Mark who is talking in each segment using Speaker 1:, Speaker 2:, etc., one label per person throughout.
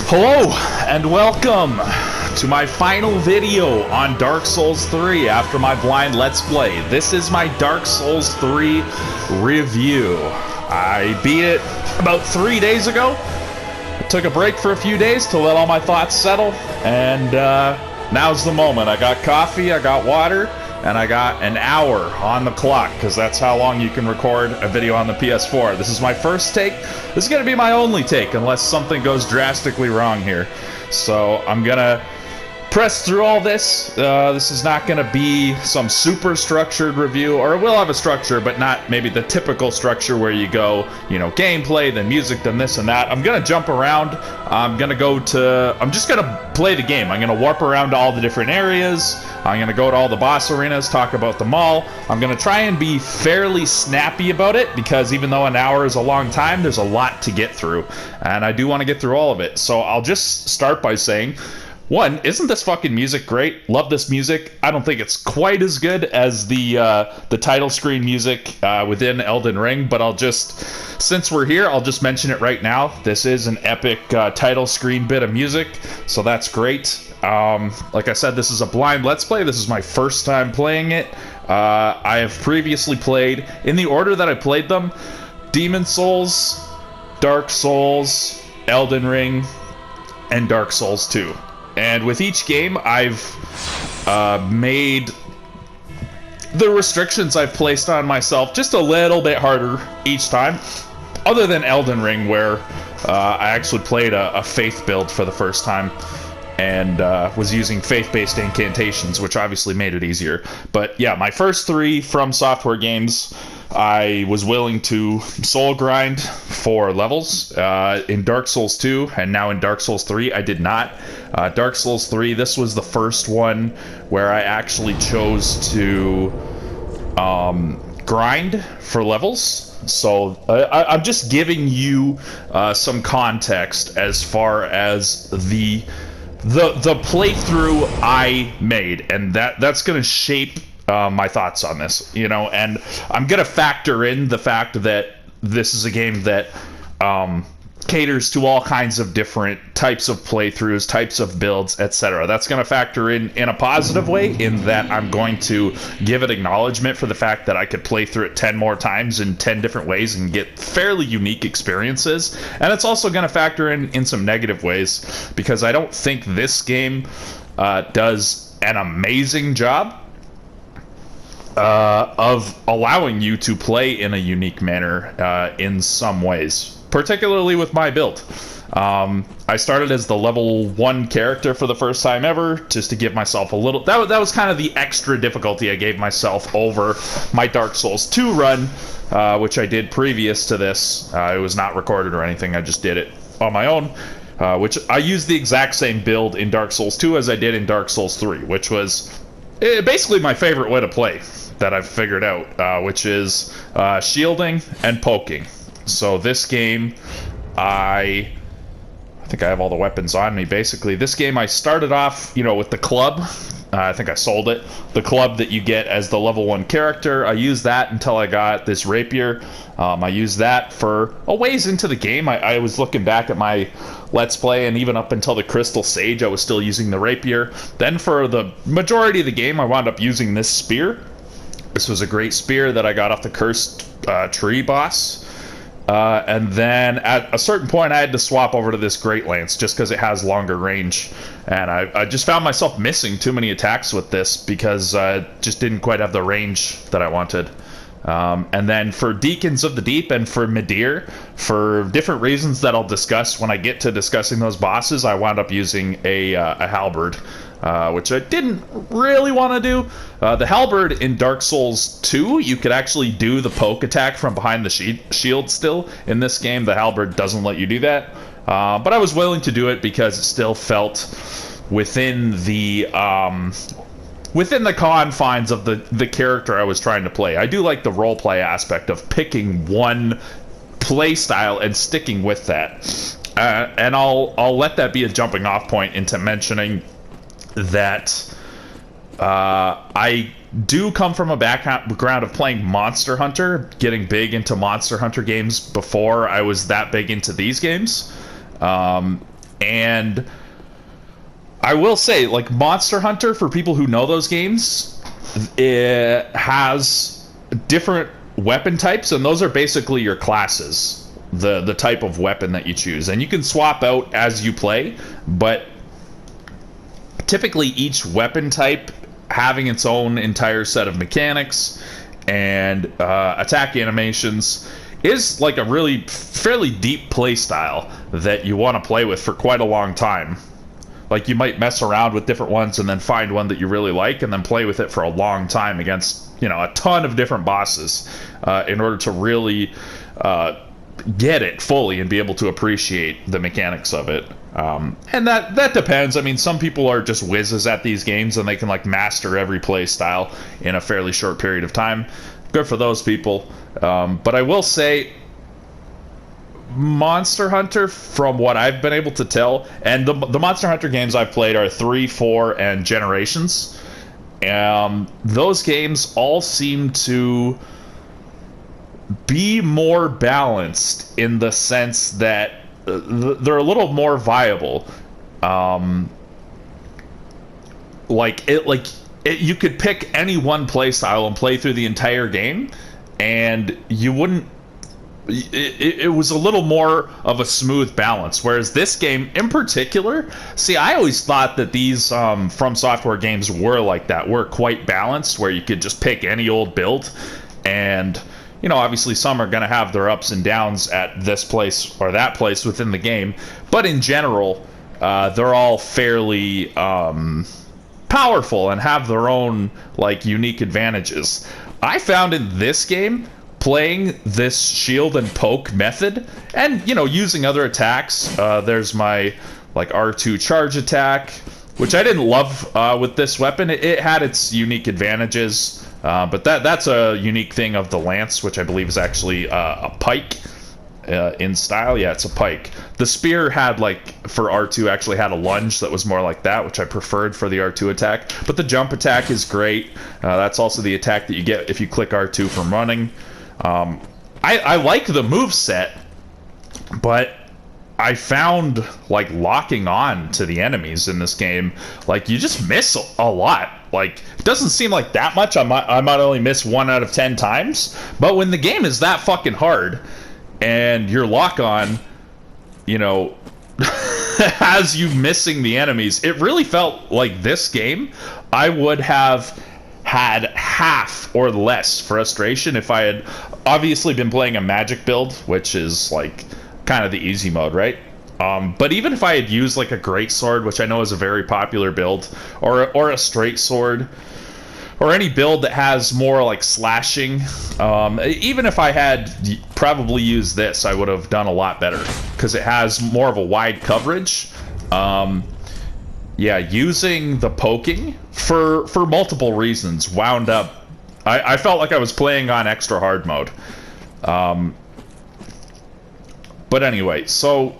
Speaker 1: Hello and welcome to my final video on Dark Souls 3 after my blind Let's Play. This is my Dark Souls 3 review. I beat it about 3 days ago. I took a break for a few days to let all my thoughts settle, and now's the moment. I got coffee, I got water, and I got an hour on the clock, because that's how long you can record a video on the PS4. This is my first take. This is going to be my only take, unless something goes drastically wrong here. So I'm going to press through all this. This is not going to be some super structured review, or it will have a structure, but not maybe the typical structure where you go, you know, gameplay, then music, then this and that. I'm going to jump around. I'm just going to play the game. I'm going to warp around to all the different areas. I'm going to go to all the boss arenas, talk about them all. I'm going to try and be fairly snappy about it, because even though an hour is a long time, there's a lot to get through, and I do want to get through all of it. So I'll just start by saying, one, isn't this fucking music great? Love this music. I don't think it's quite as good as the title screen music within Elden Ring, but since we're here, I'll just mention it right now. This is an epic title screen bit of music, so that's great. Like I said, this is a blind Let's Play. This is my first time playing it. I have previously played, in the order that I played them, Demon's Souls, Dark Souls, Elden Ring, and Dark Souls 2. And with each game, I've made the restrictions I've placed on myself just a little bit harder each time. Other than Elden Ring, where I actually played a faith build for the first time, and was using faith-based incantations, which obviously made it easier. But yeah, my first three From Software games, I was willing to soul grind for levels. In Dark Souls 2 and now in Dark Souls 3, I did not. Dark Souls 3, this was the first one where I actually chose to grind for levels. So I'm just giving you some context as far as the playthrough I made, and that's going to shape my thoughts on this, you know. And I'm going to factor in the fact that this is a game that caters to all kinds of different types of playthroughs, types of builds, etc. That's going to factor in a positive way, in that I'm going to give it acknowledgement for the fact that I could play through it 10 more times in 10 different ways and get fairly unique experiences. And it's also going to factor in some negative ways, because I don't think this game does an amazing job of allowing you to play in a unique manner in some ways. Particularly with my build. I started as the level 1 character for the first time ever, just to give myself a little... That was kind of the extra difficulty I gave myself over my Dark Souls 2 run, which I did previous to this. It was not recorded or anything, I just did it on my own. Which I used the exact same build in Dark Souls 2 as I did in Dark Souls 3, which was basically my favorite way to play that I've figured out, which is shielding and poking. So this game, I think I have all the weapons on me, basically. This game, I started off, you know, with the club. I think I sold it. The club that you get as the level 1 character. I used that until I got this rapier. I used that for a ways into the game. I was looking back at my Let's Play, and even up until the Crystal Sage, I was still using the rapier. Then for the majority of the game, I wound up using this spear. This was a great spear that I got off the Cursed Tree boss. And then at a certain point, I had to swap over to this Great Lance, just because it has longer range. And I just found myself missing too many attacks with this, because I just didn't quite have the range that I wanted. And then for Deacons of the Deep and for Midir, for different reasons that I'll discuss when I get to discussing those bosses, I wound up using a halberd, which I didn't really want to do. The halberd in Dark Souls 2, you could actually do the poke attack from behind the shield still. In this game, the halberd doesn't let you do that. But I was willing to do it because it still felt within the confines of the character I was trying to play. I do like the roleplay aspect of picking one play style and sticking with that. And I'll let that be a jumping off point into mentioning that I do come from a background of playing Monster Hunter, getting big into Monster Hunter games before I was that big into these games. And I will say, like, Monster Hunter, for people who know those games, it has different weapon types, and those are basically your classes, the type of weapon that you choose. And you can swap out as you play, but typically each weapon type having its own entire set of mechanics and attack animations is like a really fairly deep play style that you want to play with for quite a long time. Like, you might mess around with different ones and then find one that you really like and then play with it for a long time against, you know, a ton of different bosses in order to really get it fully and be able to appreciate the mechanics of it. And that depends. I mean, some people are just whizzes at these games and they can, like, master every play style in a fairly short period of time. Good for those people. But I will say, Monster Hunter, from what I've been able to tell, and the Monster Hunter games I've played are 3, 4, and Generations. Those games all seem to be more balanced in the sense that they're a little more viable. You could pick any one play style and play through the entire game, and you wouldn't. It was a little more of a smooth balance, whereas this game in particular, see, I always thought that these From Software games were like that, were quite balanced, where you could just pick any old build, and, you know, obviously some are going to have their ups and downs at this place or that place within the game, but in general, they're all fairly powerful and have their own, like, unique advantages. I found in this game, playing this shield and poke method, and, you know, using other attacks, there's my, like, R2 charge attack, which I didn't love with this weapon. It had its unique advantages, but that's a unique thing of the lance, which I believe is actually a pike in style. Yeah, it's a pike. The spear had, like, for R2, actually had a lunge that was more like that, which I preferred for the R2 attack. But the jump attack is great. That's also the attack that you get if you click R2 from running. I like the moveset, but I found, like, locking on to the enemies in this game, like, you just miss a lot. Like, it doesn't seem like that much. I might only miss 1 out of 10 times, but when the game is that fucking hard and your lock on, you know, has you missing the enemies, it really felt like this game I would have had half or less frustration if I had obviously been playing a magic build, which is, like, kind of the easy mode, right? But even if I had used, like, a great sword, which I know is a very popular build, or a straight sword, or any build that has more, like, slashing, even if I had probably used this, I would have done a lot better, because it has more of a wide coverage. Yeah, using the poking for multiple reasons wound up. I felt like I was playing on extra hard mode. But anyway, so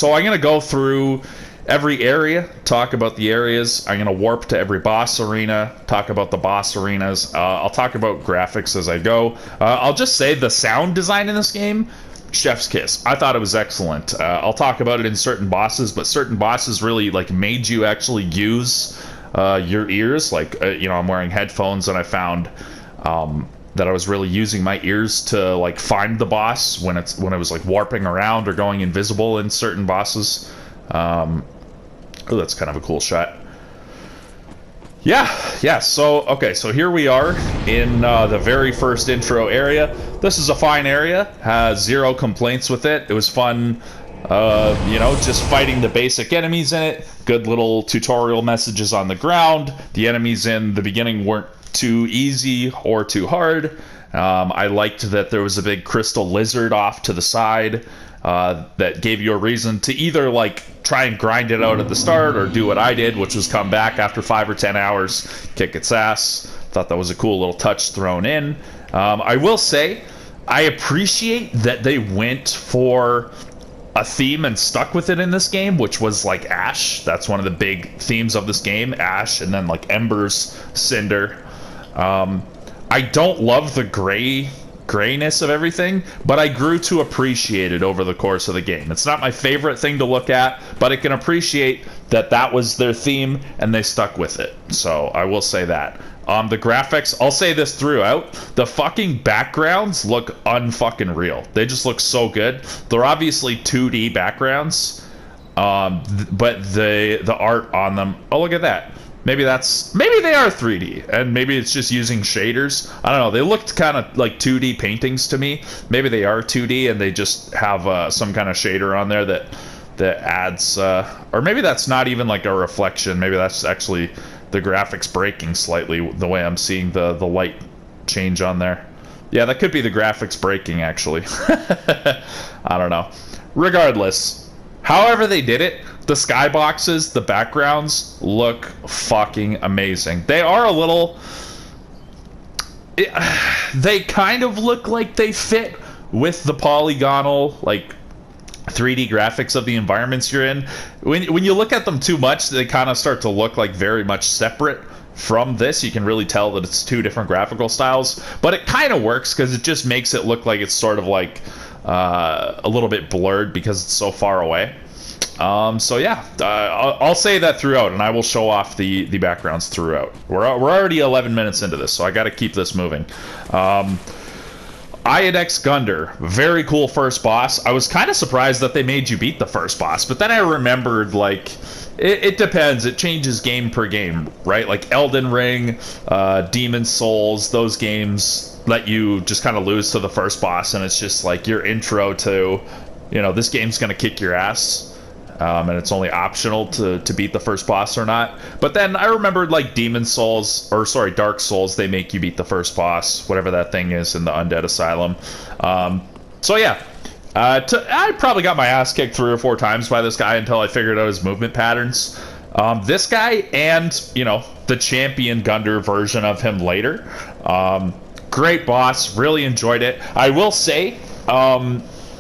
Speaker 1: I'm gonna go through every area, talk about the areas. I'm gonna warp to every boss arena, talk about the boss arenas. I'll talk about graphics as I go. I'll just say the sound design in this game, chef's kiss. I thought it was excellent. I'll talk about it in certain bosses, but certain bosses really, like, made you actually use your ears. Like, you know, I'm wearing headphones, and I found that I was really using my ears to, like, find the boss when it was, like, warping around or going invisible in certain bosses. Oh, that's kind of a cool shot. Yeah, so here we are in the very first intro area. This is a fine area, has zero complaints with it. It was fun, you know, just fighting the basic enemies in it. Good little tutorial messages on the ground. The enemies in the beginning weren't too easy or too hard. I liked that there was a big crystal lizard off to the side that gave you a reason to either, like, try and grind it out at the start, or do what I did, which was come back after 5 or 10 hours, kick its ass. Thought that was a cool little touch thrown in. I will say, I appreciate that they went for a theme and stuck with it in this game, which was, like, Ash. That's one of the big themes of this game, Ash, and then, like, Ember's Cinder. I don't love the gray grayness of everything, but I grew to appreciate it over the course of the game. It's not my favorite thing to look at, but I can appreciate that that was their theme and they stuck with it. So I will say that. The graphics, I'll say this throughout, the fucking backgrounds look unfucking real. They just look so good. They're obviously 2D backgrounds, but the art on them, oh, look at that. Maybe they are 3D, and maybe it's just using shaders. I don't know. They looked kind of like 2D paintings to me. Maybe they are 2D, and they just have some kind of shader on there that adds, or maybe that's not even like a reflection. Maybe that's actually the graphics breaking slightly the way I'm seeing the light change on there. Yeah, that could be the graphics breaking, actually. I don't know. Regardless, however they did it, the skyboxes, the backgrounds look fucking amazing. They are a little... they kind of look like they fit with the polygonal, like, 3D graphics of the environments you're in. When you look at them too much, they kind of start to look like very much separate from this. You can really tell that it's two different graphical styles, but it kind of works because it just makes it look like it's sort of like a little bit blurred because it's so far away. So yeah, I'll say that throughout, and I will show off the backgrounds throughout. We're already 11 minutes into this, so I got to keep this moving. Iodex Gundyr, very cool first boss. I was kind of surprised that they made you beat the first boss, but then I remembered, like, it depends. It changes game per game, right? Like Elden Ring, Demon's Souls, those games let you just kind of lose to the first boss, and it's just like your intro to, you know, this game's going to kick your ass. And it's only optional to beat the first boss or not. But then I remembered, like, Dark Souls, they make you beat the first boss, whatever that thing is in the Undead Asylum. So yeah, I probably got my ass kicked 3 or 4 times by this guy until I figured out his movement patterns. This guy and, you know, the Champion Gundyr version of him later. Great boss, really enjoyed it. I will say,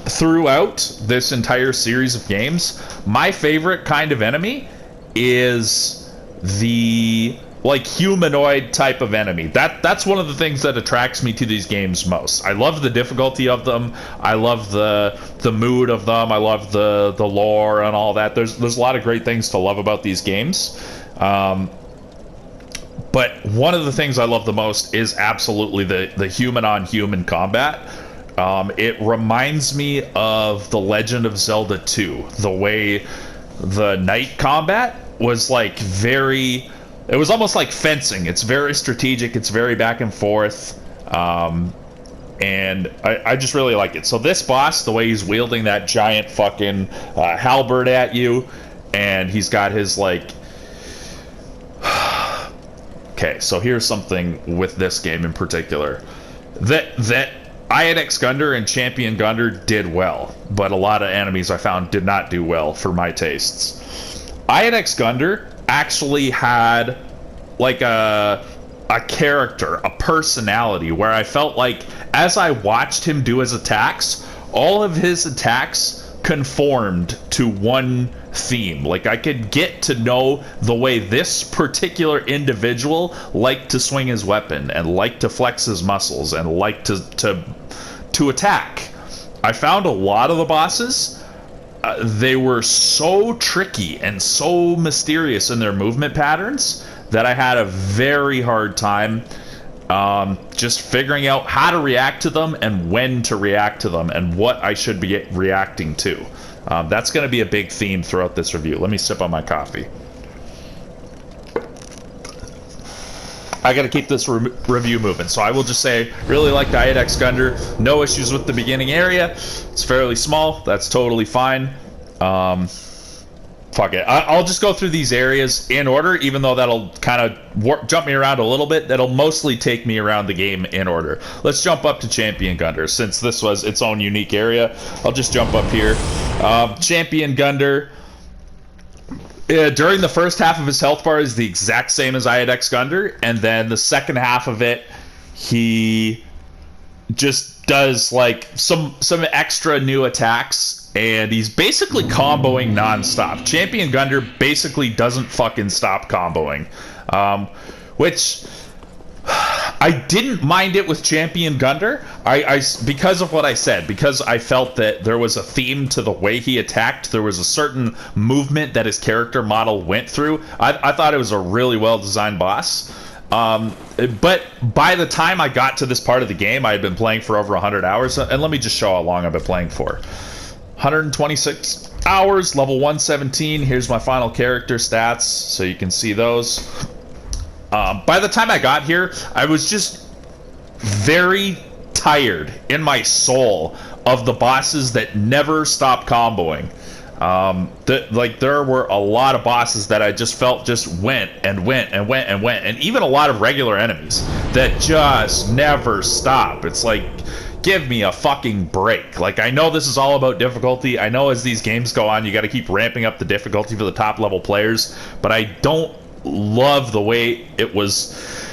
Speaker 1: throughout this entire series of games, my favorite kind of enemy is the, like, humanoid type of enemy. That's one of the things that attracts me to these games most. I love the difficulty of them. I love the mood of them. I love the lore and all that. There's a lot of great things to love about these games. But one of the things I love the most is absolutely the human-on-human combat. It reminds me of The Legend of Zelda 2, the way the knight combat was like it was almost like fencing. It's very strategic, it's very back and forth, and I just really like it. So this boss, the way he's wielding that giant fucking halberd at you, and he's got his, like... Okay, so here's something with this game in particular. That Iodex Gundyr and Champion Gundyr did well, but a lot of enemies I found did not do well for my tastes. Iodex Gundyr actually had, like, a character, a personality, where I felt like as I watched him do his attacks, all of his attacks conformed to one theme. Like, I could get to know the way this particular individual liked to swing his weapon and liked to flex his muscles and liked to attack. I found a lot of the bosses, they were so tricky and so mysterious in their movement patterns that I had a very hard time just figuring out how to react to them and when to react to them and what I should be reacting to. That's going to be a big theme throughout this review. Let me sip on my coffee. I got to keep this review moving, so I will just say, really liked Iodex Gundyr. No issues with the beginning area. It's fairly small. That's totally fine. Fuck it. I'll just go through these areas in order, even though that'll kind of jump me around a little bit. That'll mostly take me around the game in order. Let's jump up to Champion Gundyr. Since this was its own unique area, I'll just jump up here. Champion Gundyr, during the first half of his health bar is the exact same as Iodex Gundyr, and then the second half of it, he just does, like, some extra new attacks, and he's basically comboing nonstop. Champion Gundyr basically doesn't fucking stop comboing, which I I didn't mind it with Champion Gunder. I because of what I said, because I felt that there was a theme to the way he attacked. There was a certain movement that his character model went through. I thought it was a really well designed boss. But by the time I got to this part of the game, I had been playing for over 100 hours. And let me just show how long I've been playing for. 126 hours, level 117. Here's my final character stats, so you can see those. By the time I got here, I was just very tired in my soul of the bosses that never stop comboing. There were a lot of bosses that I just felt just went and went and went and went, and even a lot of regular enemies that just never stop. It's like, give me a fucking break. Like, I know this is all about difficulty. I know as these games go on, you got to keep ramping up the difficulty for the top level players, but I don't love the way it was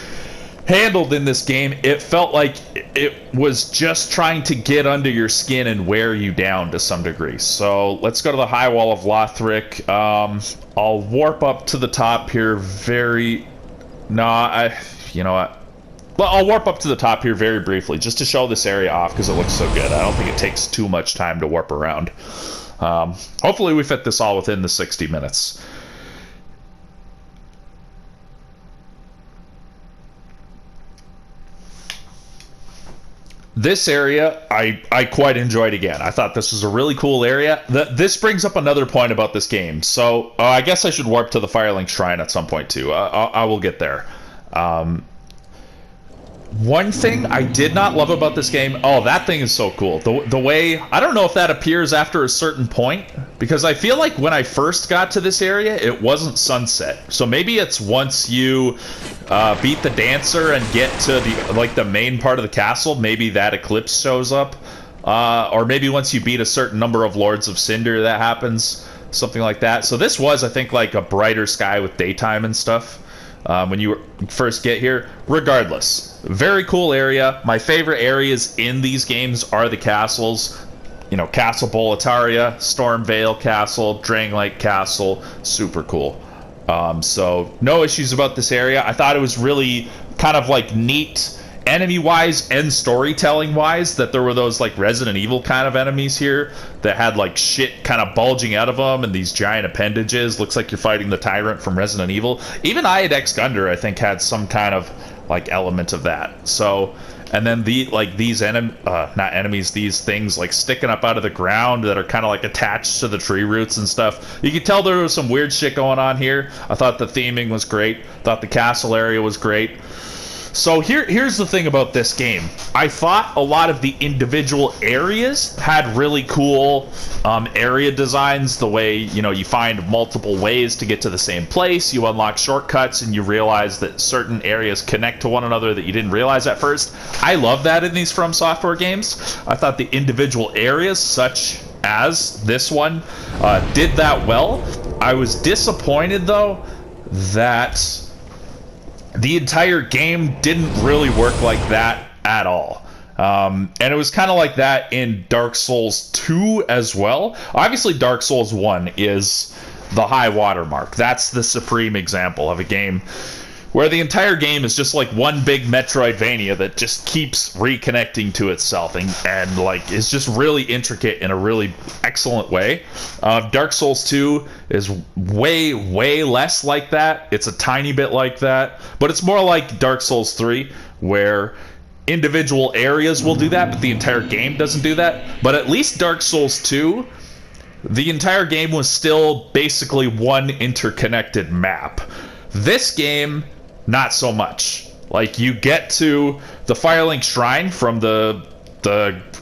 Speaker 1: handled in this game. It felt like it was just trying to get under your skin and wear you down to some degree. So let's go to the High Wall of Lothric. I'll warp up to the top here you know what? Well, I'll warp up to the top here very briefly just to show this area off because it looks so good. I don't think it takes too much time to warp around. Hopefully we fit this all within the 60 minutes. This area, I quite enjoyed again. I thought this was a really cool area. This brings up another point about this game. So I guess I should warp to the Firelink Shrine at some point too. I will get there. One thing I did not love about this game, that thing is so cool. The way, I don't know if that appears after a certain point, because I feel like when I first got to this area, it wasn't sunset. So maybe it's once you beat the dancer and get to the main part of the castle, maybe that eclipse shows up. Or maybe once you beat a certain number of Lords of Cinder that happens, something like that. So this was, I think, like a brighter sky with daytime and stuff. When you first get here. Regardless, very cool area. My favorite areas in these games are the castles. You know, Castle Boletaria, Stormvale Castle, Drangleic Castle, super cool. So no issues about this area. I thought it was really kind of like neat enemy-wise and storytelling-wise that there were those like Resident Evil kind of enemies here that had like shit kind of bulging out of them and these giant appendages. Looks like you're fighting the Tyrant from Resident Evil. Even Iodex Gunder, I think, had some kind of like element of that. So, and then these things like sticking up out of the ground that are kind of like attached to the tree roots and stuff. You could tell there was some weird shit going on here. I thought the theming was great. Thought the castle area was great. So here's the thing about this game. I thought a lot of the individual areas had really cool area designs. The way, you find multiple ways to get to the same place. You unlock shortcuts and you realize that certain areas connect to one another that you didn't realize at first. I love that in these From Software games. I thought the individual areas, such as this one, did that well. I was disappointed, though, that the entire game didn't really work like that at all. And it was kind of like that in Dark Souls 2 as well. Obviously, Dark Souls 1 is the high watermark. That's the supreme example of a game where the entire game is just like one big Metroidvania that just keeps reconnecting to itself and like is just really intricate in a really excellent way. Dark Souls 2 is way, way less like that. It's a tiny bit like that, but it's more like Dark Souls 3, where individual areas will do that, but the entire game doesn't do that. But at least Dark Souls 2, the entire game was still basically one interconnected map. This game, not so much. Like, you get to the Firelink Shrine from the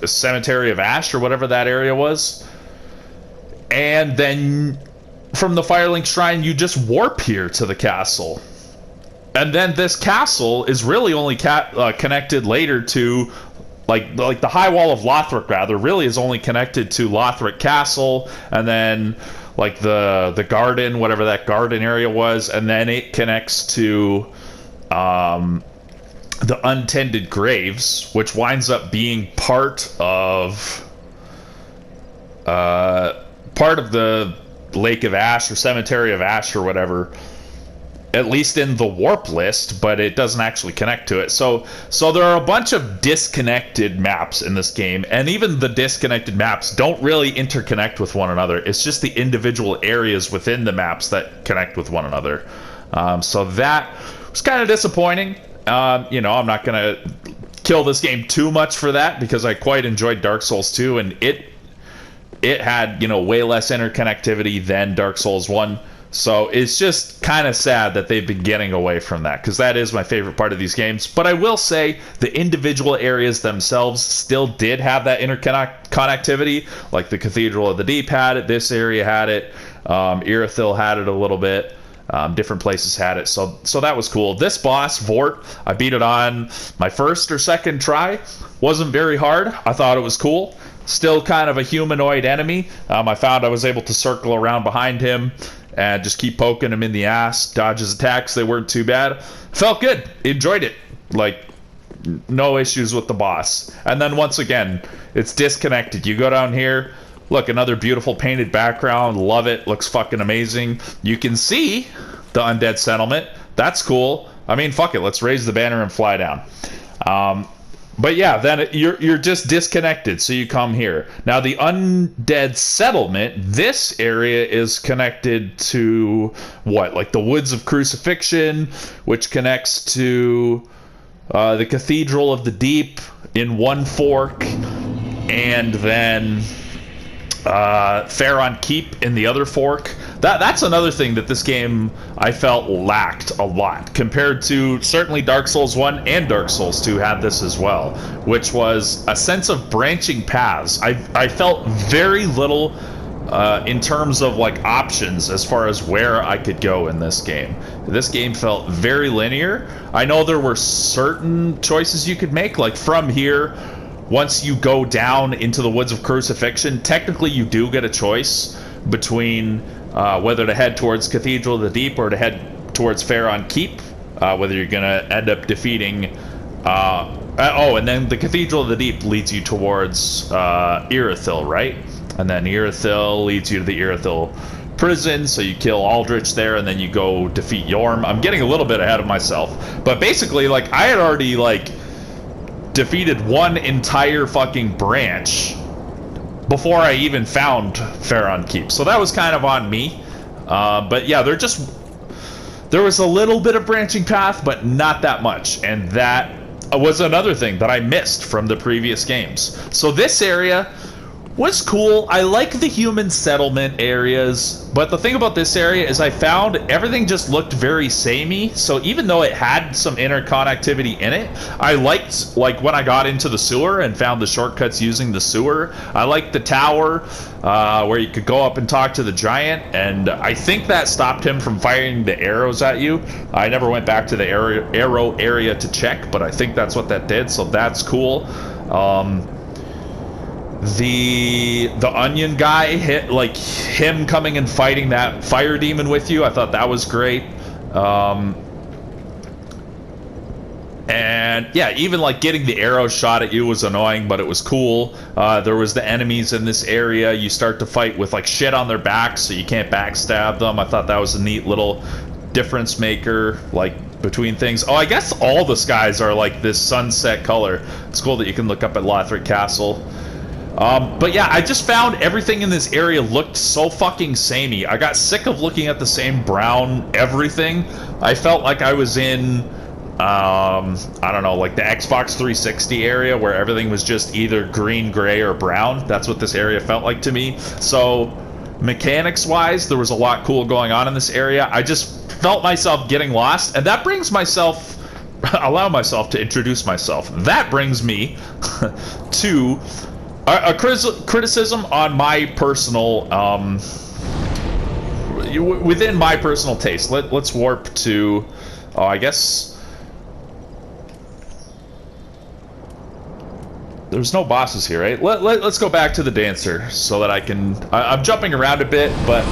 Speaker 1: Cemetery of Ash or whatever that area was, and then from the Firelink Shrine you just warp here to the castle, and then this castle is really only connected later to like the High Wall of Lothric, rather, really is only connected to Lothric Castle, and then like the garden, whatever that garden area was, and then it connects to the Untended Graves, which winds up being part of the Lake of Ash or Cemetery of Ash or whatever. at least in the warp list, but it doesn't actually connect to it. So there are a bunch of disconnected maps in this game, and even the disconnected maps don't really interconnect with one another. It's just the individual areas within the maps that connect with one another. So that was kind of disappointing. You know, I'm not going to kill this game too much for that, because I quite enjoyed Dark Souls 2, and it had, you know, way less interconnectivity than Dark Souls 1. So it's just kind of sad that they've been getting away from that, because that is my favorite part of these games. But I will say the individual areas themselves still did have that connectivity. Like the Cathedral of the Deep had it, this area had it, Irithyll had it a little bit. Different places had it, so that was cool. This boss, Vort, I beat it on my first or second try. Wasn't very hard. I thought it was cool. Still kind of a humanoid enemy. I found I was able to circle around behind him and just keep poking him in the ass. Dodge his attacks. They weren't too bad. Felt good. Enjoyed it. Like, no issues with the boss. And then once again, it's disconnected. You go down here. Look, another beautiful painted background. Love it. Looks fucking amazing. You can see the Undead Settlement. That's cool. I mean, fuck it. Let's raise the banner and fly down. But yeah, then you're just disconnected, so you come here. Now, the Undead Settlement, this area is connected to, what, like the Woods of Crucifixion, which connects to the Cathedral of the Deep in one fork, and then Faron Keep in the other fork. That's another thing that this game I felt lacked a lot, compared to certainly Dark Souls 1 and Dark Souls 2 had this as well, which was a sense of branching paths. I felt very little in terms of like options as far as where I could go in this game. This game felt very linear. I know there were certain choices you could make, like from here, once you go down into the Woods of Crucifixion, technically you do get a choice between whether to head towards Cathedral of the Deep or to head towards Faron Keep, whether you're going to end up defeating... and then the Cathedral of the Deep leads you towards Irithyll, right? And then Irithyll leads you to the Irithyll prison, so you kill Aldrich there, and then you go defeat Yorm. I'm getting a little bit ahead of myself. But basically, like, I had already, like, defeated one entire fucking branch before I even found Faron Keep. So that was kind of on me. But yeah, there was a little bit of branching path, but not that much. And that was another thing that I missed from the previous games. So this area was cool. I like the human settlement areas, but the thing about this area is I found everything just looked very samey. So even though it had some interconnectivity in it, I liked, like, when I got into the sewer and found the shortcuts using the sewer. I liked the tower where you could go up and talk to the giant, and I think that stopped him from firing the arrows at you. I never went back to the arrow area to check, but I think that's what that did, so that's cool. The onion guy, like him coming and fighting that fire demon with you, I thought that was great. And yeah, even like getting the arrow shot at you was annoying, but it was cool. There was the enemies in this area. You start to fight with like shit on their backs, so you can't backstab them. I thought that was a neat little difference maker, like between things. Oh, I guess all the skies are like this sunset color. It's cool that you can look up at Lothric Castle. But yeah, I just found everything in this area looked so fucking samey. I got sick of looking at the same brown everything. I felt like I was in, I don't know, like the Xbox 360 area where everything was just either green, gray, or brown. That's what this area felt like to me. So, mechanics-wise, there was a lot cool going on in this area. I just felt myself getting lost, and that brings myself... allow myself to introduce myself. That brings me to... a criticism on my personal, within my personal taste. Let's warp to, I guess, there's no bosses here, right? Let's go back to the dancer so that I can, I'm jumping around a bit, but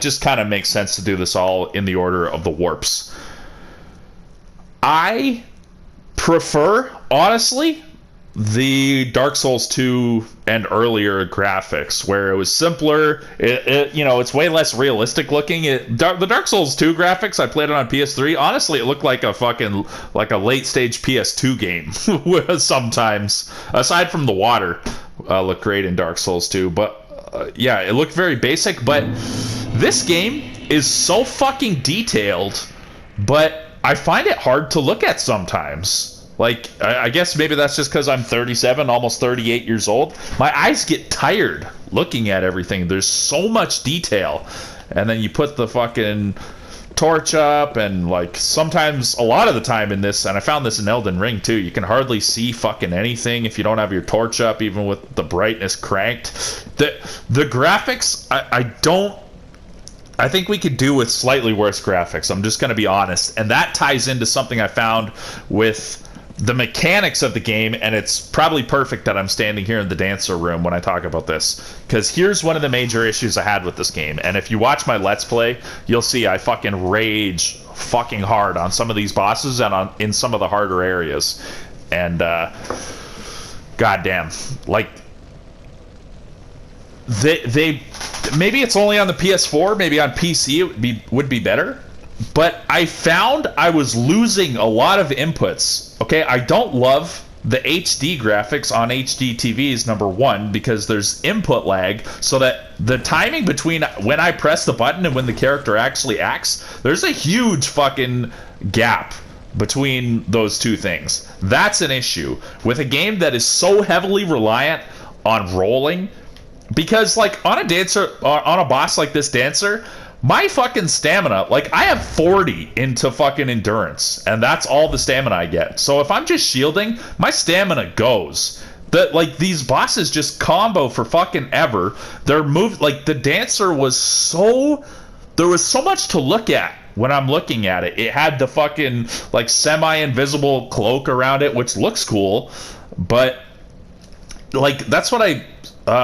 Speaker 1: just kind of makes sense to do this all in the order of the warps. I prefer, honestly, the Dark Souls 2 and earlier graphics, where it was simpler. It's way less realistic looking. The Dark Souls 2 graphics, I played it on PS3. Honestly, it looked like a late stage PS2 game. Sometimes, aside from the water, looked great in Dark Souls 2. But yeah, it looked very basic. But this game is so fucking detailed, but I find it hard to look at sometimes. Like, I guess maybe that's just because I'm 37, almost 38 years old. My eyes get tired looking at everything. There's so much detail. And then you put the fucking torch up, and, like, sometimes, a lot of the time in this, and I found this in Elden Ring, too, you can hardly see fucking anything if you don't have your torch up, even with the brightness cranked. The graphics, I think we could do with slightly worse graphics. I'm just going to be honest. And that ties into something I found with the mechanics of the game, and it's probably perfect that I'm standing here in the dancer room when I talk about this, because here's one of the major issues I had with this game. And if you watch my Let's Play, you'll see I fucking rage fucking hard on some of these bosses and in some of the harder areas. And goddamn, like, they maybe it's only on the PS4, maybe on PC it would be better. But I found I was losing a lot of inputs. Okay, I don't love the HD graphics on HD TVs, number one, because there's input lag, so that the timing between when I press the button and when the character actually acts, there's a huge fucking gap between those two things. That's an issue with a game that is so heavily reliant on rolling. Because, like, on a boss like this dancer, my fucking stamina, like, I have 40 into fucking endurance, and that's all the stamina I get. So if I'm just shielding, my stamina goes. These bosses just combo for fucking ever. Their move, like, the dancer there was so much to look at when I'm looking at it. It had the fucking, like, semi-invisible cloak around it, which looks cool, but, like, that's what I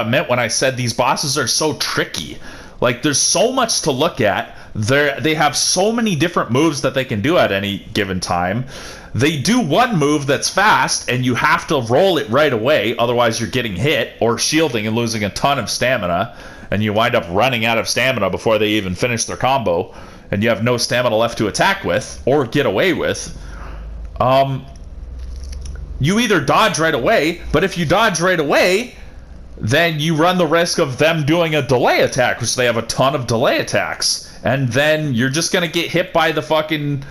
Speaker 1: meant when I said these bosses are so tricky. Like, there's so much to look at. They have so many different moves that they can do at any given time. They do one move that's fast, and you have to roll it right away, otherwise you're getting hit or shielding and losing a ton of stamina, and you wind up running out of stamina before they even finish their combo, and you have no stamina left to attack with or get away with. You either dodge right away, but if you dodge right away, then you run the risk of them doing a delay attack, which they have a ton of delay attacks. And then you're just going to get hit by the fucking...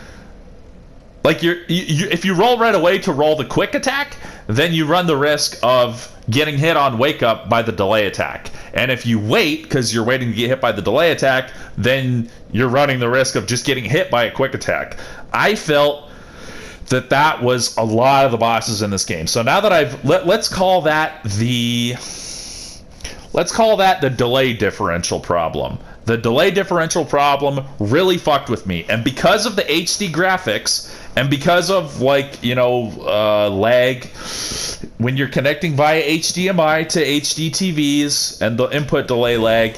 Speaker 1: Like, if you roll right away to roll the quick attack, then you run the risk of getting hit on wake up by the delay attack. And if you wait, because you're waiting to get hit by the delay attack, then you're running the risk of just getting hit by a quick attack. I felt that was a lot of the bosses in this game. So now that let's call that the delay differential problem. The delay differential problem really fucked with me. And because of the HD graphics, and because of, like, lag, when you're connecting via HDMI to HD TVs, and the input delay lag,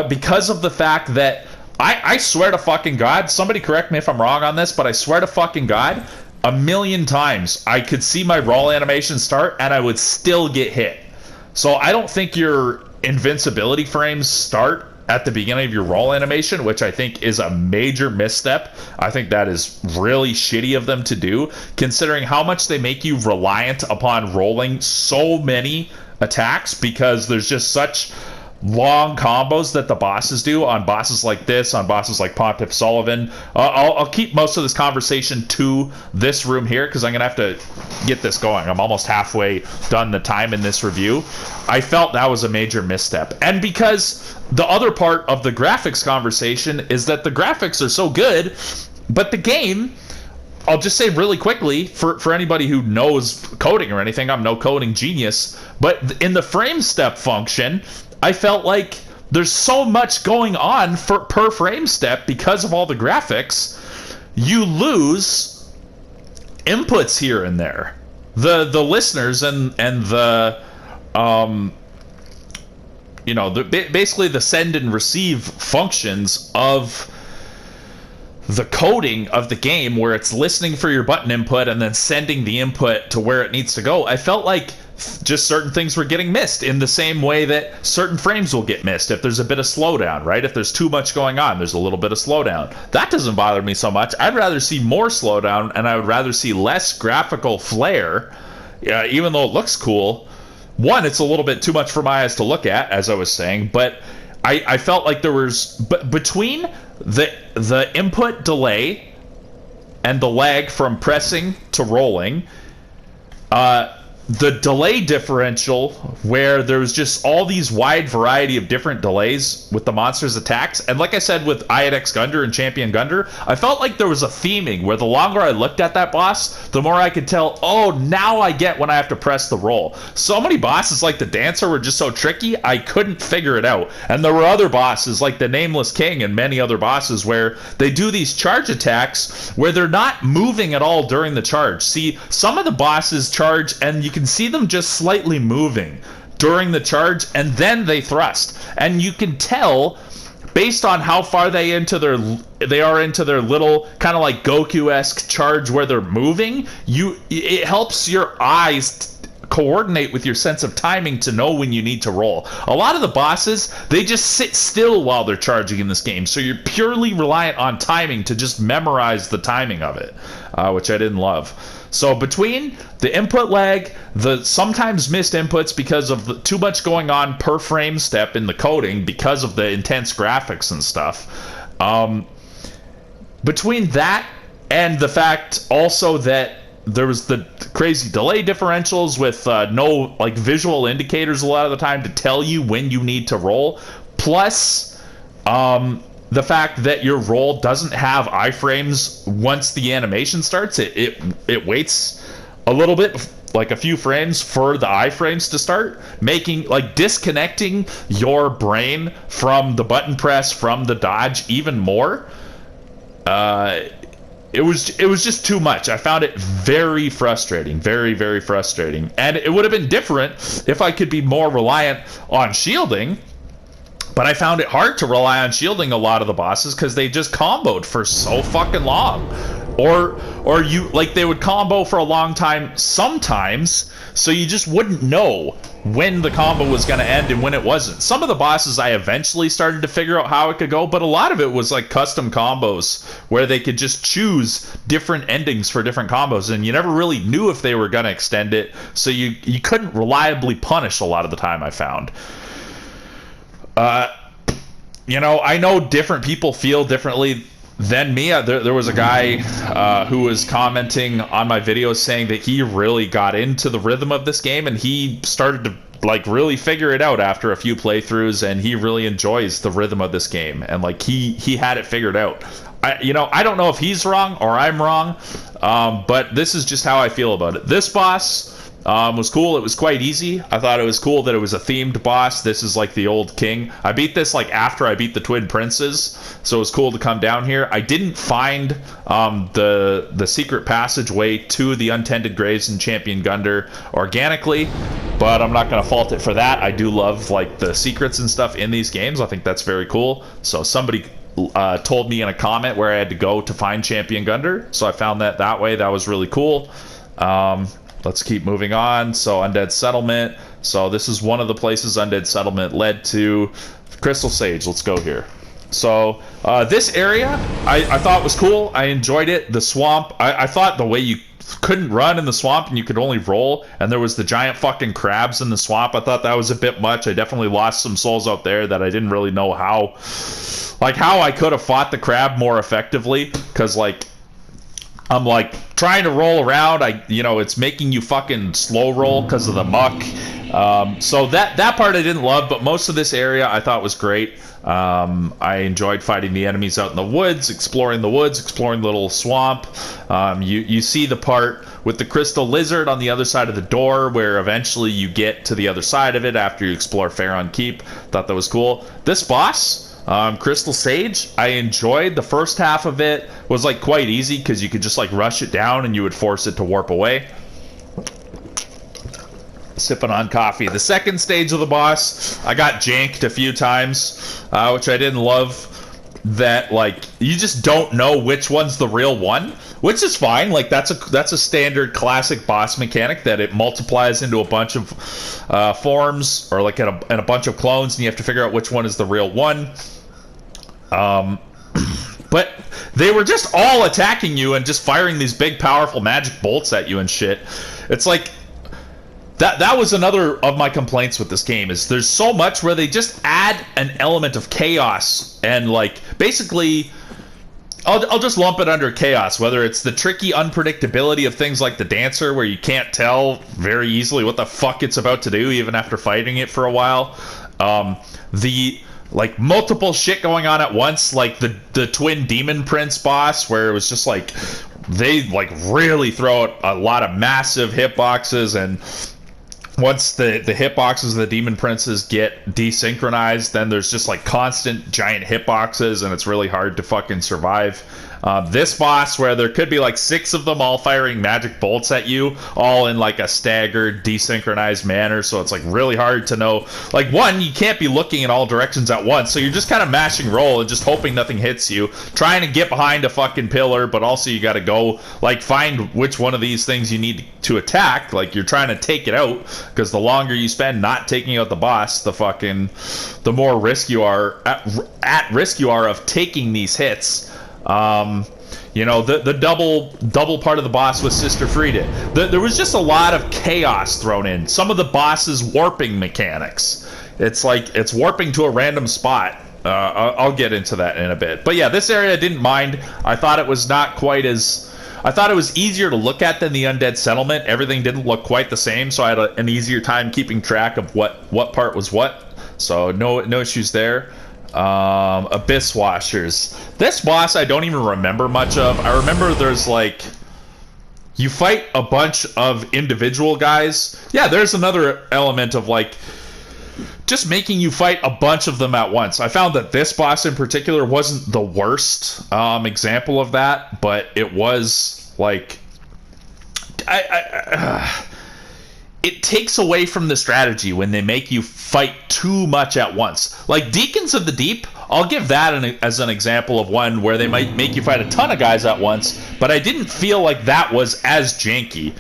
Speaker 1: because of the fact that, I swear to fucking God, somebody correct me if I'm wrong on this, but I swear to fucking God, a million times I could see my roll animation start, and I would still get hit. So I don't think your invincibility frames start at the beginning of your roll animation, which I think is a major misstep. I think that is really shitty of them to do, considering how much they make you reliant upon rolling so many attacks, because there's just such long combos that the bosses do on bosses like this, on bosses like Pontiff Sullivan. I'll keep most of this conversation to this room here, because I'm going to have to get this going. I'm almost halfway done the time in this review. I felt that was a major misstep. And because the other part of the graphics conversation is that the graphics are so good, but the game... I'll just say really quickly, for anybody who knows coding or anything, I'm no coding genius, but in the frame step function, I felt like there's so much going on per frame step because of all the graphics, you lose inputs here and there. The listeners and the basically the send and receive functions of the coding of the game, where it's listening for your button input and then sending the input to where it needs to go. I felt like just certain things were getting missed in the same way that certain frames will get missed if there's a bit of slowdown, right? If there's too much going on, there's a little bit of slowdown. That doesn't bother me so much. I'd rather see more slowdown, and I would rather see less graphical flair, even though it looks cool. One, it's a little bit too much for my eyes to look at, as I was saying, but I felt like there was, between the input delay and the lag from pressing to rolling, the delay differential, where there was just all these wide variety of different delays with the monster's attacks. And like I said with Iodex Gundar and Champion Gundar, I felt like there was a theming where the longer I looked at that boss, the more I could tell, oh, now I get when I have to press the roll. So many bosses like the Dancer were just so tricky, I couldn't figure it out. And there were other bosses like the Nameless King and many other bosses where they do these charge attacks where they're not moving at all during the charge. See, some of the bosses charge and you can see them just slightly moving during the charge, and then they thrust, and you can tell based on how far they are into their little kind of like Goku-esque charge where they're moving. It helps your eyes coordinate with your sense of timing to know when you need to roll. A lot of the bosses, they just sit still while they're charging in this game, so you're purely reliant on timing to just memorize the timing of it, which I didn't love. So between the input lag, the sometimes missed inputs because of too much going on per frame step in the coding because of the intense graphics and stuff, between that and the fact also that there was the crazy delay differentials with no like visual indicators a lot of the time to tell you when you need to roll, plus the fact that your roll doesn't have iframes once the animation starts. It waits a little bit, like a few frames for the iframes to start, making like disconnecting your brain from the button press, from the dodge even more. It was just too much. I found it very frustrating, very, very frustrating. And it would have been different if I could be more reliant on shielding. But I found it hard to rely on shielding a lot of the bosses because they just comboed for so fucking long. Or you, like, they would combo for a long time sometimes, so you just wouldn't know when the combo was going to end and when it wasn't. Some of the bosses I eventually started to figure out how it could go, but a lot of it was like custom combos where they could just choose different endings for different combos, and you never really knew if they were going to extend it, so you couldn't reliably punish a lot of the time, I found. You know, I know different people feel differently than me. There was a guy who was commenting on my videos saying that he really got into the rhythm of this game, and he started to like really figure it out after a few playthroughs, and he really enjoys the rhythm of this game, and like he had it figured out. I don't know if he's wrong or I'm wrong, but this is just how I feel about it. This boss was cool. It was quite easy. I thought it was cool that it was a themed boss. This is like the old king. I beat this like after I beat the Twin Princes, so it was cool to come down here. I didn't find the secret passageway to the Untended Graves in Champion Gundar organically, but I'm not going to fault it for that. I do love like the secrets and stuff in these games. I think that's very cool. So somebody told me in a comment where I had to go to find Champion Gundar, so I found that way. That was really cool. Let's keep moving on. So Undead Settlement. So this is one of the places Undead Settlement led to. Crystal Sage. Let's go here. So this area I thought was cool. I enjoyed it. The swamp. I thought the way you couldn't run in the swamp and you could only roll, and there was the giant fucking crabs in the swamp. I thought that was a bit much. I definitely lost some souls out there that I didn't really know how I could have fought the crab more effectively, because like I'm like trying to roll around. It's making you fucking slow roll because of the muck. So that part I didn't love, but most of this area I thought was great. I enjoyed fighting the enemies out in the woods, exploring the little swamp. You see the part with the crystal lizard on the other side of the door, where eventually you get to the other side of it after you explore Faron Keep. Thought that was cool. This boss, Crystal Sage, I enjoyed. The first half of it was like quite easy because you could just like rush it down and you would force it to warp away. Sipping on coffee. The second stage of the boss, I got janked a few times, which I didn't love. that like you just don't know which one's the real one, which is fine. Like that's a standard classic boss mechanic, that it multiplies into a bunch of forms, or like in a bunch of clones, and you have to figure out which one is the real one. But they were just all attacking you and just firing these big powerful magic bolts at you and shit. It's like that was another of my complaints with this game, is there's so much where they just add an element of chaos, and like basically I'll just lump it under chaos, whether it's the tricky unpredictability of things like the dancer, where you can't tell very easily what the fuck it's about to do even after fighting it for a while. The like multiple shit going on at once, like the twin demon prince boss, where it was just like they like really throw out a lot of massive hitboxes, and once the hitboxes of the demon princes get desynchronized, then there's just like constant giant hitboxes, and it's really hard to fucking survive. This boss, where there could be like 6 of them all firing magic bolts at you, all in like a staggered, desynchronized manner, so it's like really hard to know. Like, one, you can't be looking in all directions at once, so you're just kind of mashing roll and just hoping nothing hits you, trying to get behind a fucking pillar, but also you gotta go like find which one of these things you need to attack. Like, you're trying to take it out, because the longer you spend not taking out the boss, the more risk you are at risk you are of taking these hits. The double part of the boss with Sister Frieda. There was just a lot of chaos thrown in. Some of the boss's warping mechanics. It's like it's warping to a random spot. I'll get into that in a bit. But yeah, this area I didn't mind. I thought it was not quite as... I thought it was easier to look at than the Undead Settlement. Everything didn't look quite the same, so I had an easier time keeping track of what part was what. So no issues there. Abyss Washers. This boss I don't even remember much of. I remember there's like, you fight a bunch of individual guys. Yeah, there's another element of like just making you fight a bunch of them at once. I found that this boss in particular wasn't the worst example of that, but it was like it takes away from the strategy when they make you fight too much at once. Like Deacons of the Deep, I'll give that as an example of one where they might make you fight a ton of guys at once, but I didn't feel like that was as janky.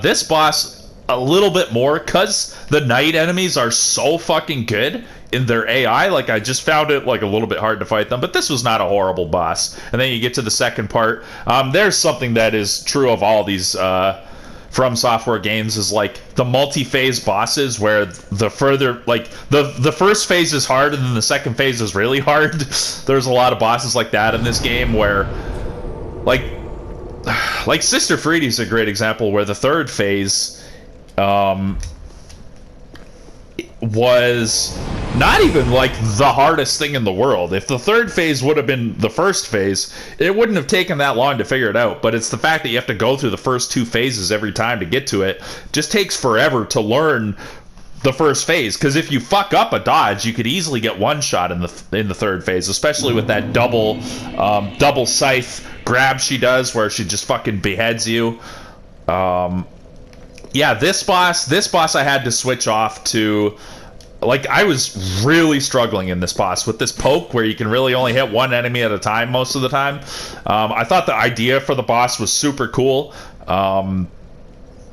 Speaker 1: This boss, a little bit more, because the night enemies are so fucking good in their AI. Like, I just found it like a little bit hard to fight them, but this was not a horrible boss. And then you get to the second part. There's something that is true of all these From Software games, is like the multi-phase bosses, where the further like the first phase is hard and then the second phase is really hard. There's a lot of bosses like that in this game, where like Sister Frieda's a great example, where the third phase was not even like the hardest thing in the world. If the third phase would have been the first phase, it wouldn't have taken that long to figure it out. But it's the fact that you have to go through the first 2 phases every time to get to it. Just takes forever to learn the first phase, because if you fuck up a dodge, you could easily get one shot in the third phase, especially with that double scythe grab she does, where she just fucking beheads you. Yeah, this boss I had to switch off to. Like, I was really struggling in this boss with this poke, where you can really only hit one enemy at a time most of the time. I thought the idea for the boss was super cool.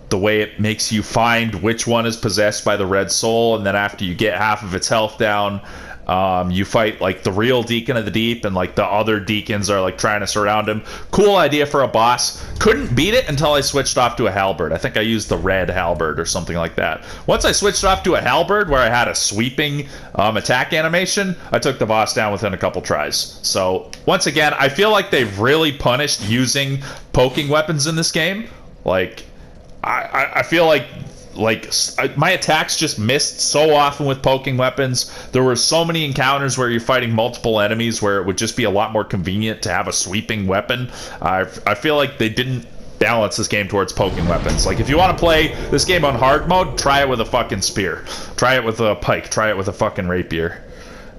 Speaker 1: The way it makes you find which one is possessed by the red soul, and then after you get half of its health down, you fight like the real Deacon of the Deep, and like the other deacons are like trying to surround him. Cool idea for a boss. Couldn't beat it until I switched off to a halberd. I think I used the red halberd or something like that. Once I switched off to a halberd, where I had a sweeping attack animation, I took the boss down within a couple tries. So once again, I feel like they've really punished using poking weapons in this game. Like, I feel like my attacks just missed so often with poking weapons. There were so many encounters where you're fighting multiple enemies, where it would just be a lot more convenient to have a sweeping weapon. I feel like they didn't balance this game towards poking weapons. Like, if you want to play this game on hard mode, try it with a fucking spear. Try it with a pike. Try it with a fucking rapier.